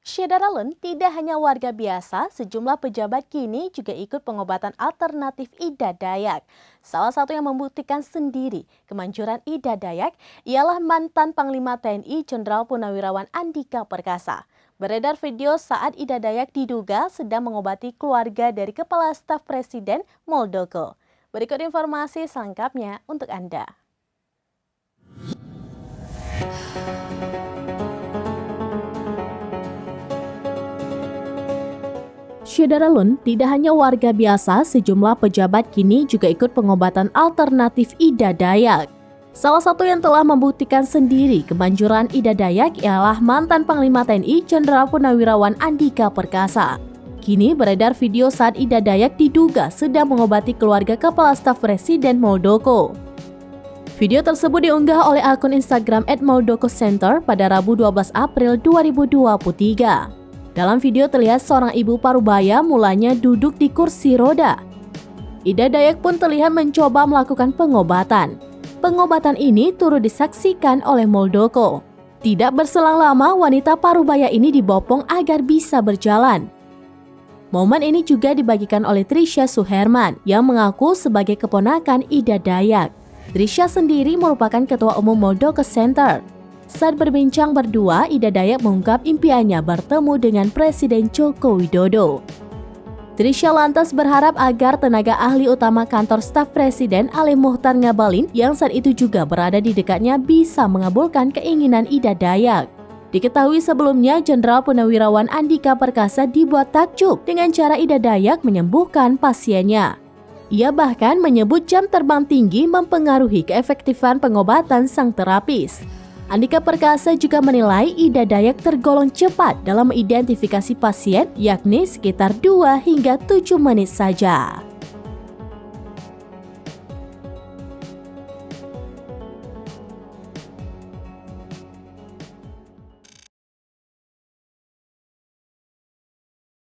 Syeda Ralun tidak hanya warga biasa, sejumlah pejabat kini juga ikut pengobatan alternatif Ida Dayak. Salah satu yang membuktikan sendiri kemanjuran Ida Dayak ialah mantan Panglima TNI Jenderal Purnawirawan Andika Perkasa. Beredar video saat Ida Dayak diduga sedang mengobati keluarga dari Kepala Staf Presiden Muldoko. Berikut informasi selengkapnya untuk Anda. Syeda Ralun tidak hanya warga biasa, sejumlah pejabat kini juga ikut pengobatan alternatif Ida Dayak. Salah satu yang telah membuktikan sendiri kemanjuran Ida Dayak ialah mantan Panglima TNI Jenderal Purnawirawan Andika Perkasa. Kini beredar video saat Ida Dayak diduga sedang mengobati keluarga Kepala Staf Presiden Muldoko. Video tersebut diunggah oleh akun Instagram @muldokocenter pada Rabu 12 April 2023. Dalam video terlihat seorang ibu parubaya mulanya duduk di kursi roda. Ida Dayak pun terlihat mencoba melakukan pengobatan. Pengobatan ini turut disaksikan oleh Muldoko. Tidak berselang lama, wanita parubaya ini dibopong agar bisa berjalan. Momen ini juga dibagikan oleh Trisha Suherman yang mengaku sebagai keponakan Ida Dayak. Trisha sendiri merupakan ketua umum Muldoko Center. Saat berbincang berdua, Ida Dayak mengungkap impiannya bertemu dengan Presiden Joko Widodo. Trisha lantas berharap agar tenaga ahli utama kantor staf Presiden Ali Muhtar Ngabalin yang saat itu juga berada di dekatnya bisa mengabulkan keinginan Ida Dayak. Diketahui sebelumnya, Jenderal Purnawirawan Andika Perkasa dibuat takjub dengan cara Ida Dayak menyembuhkan pasiennya. Ia bahkan menyebut jam terbang tinggi mempengaruhi keefektifan pengobatan sang terapis. Andika Perkasa juga menilai Ida Dayak tergolong cepat dalam mengidentifikasi pasien, yakni sekitar 2 hingga 7 menit saja.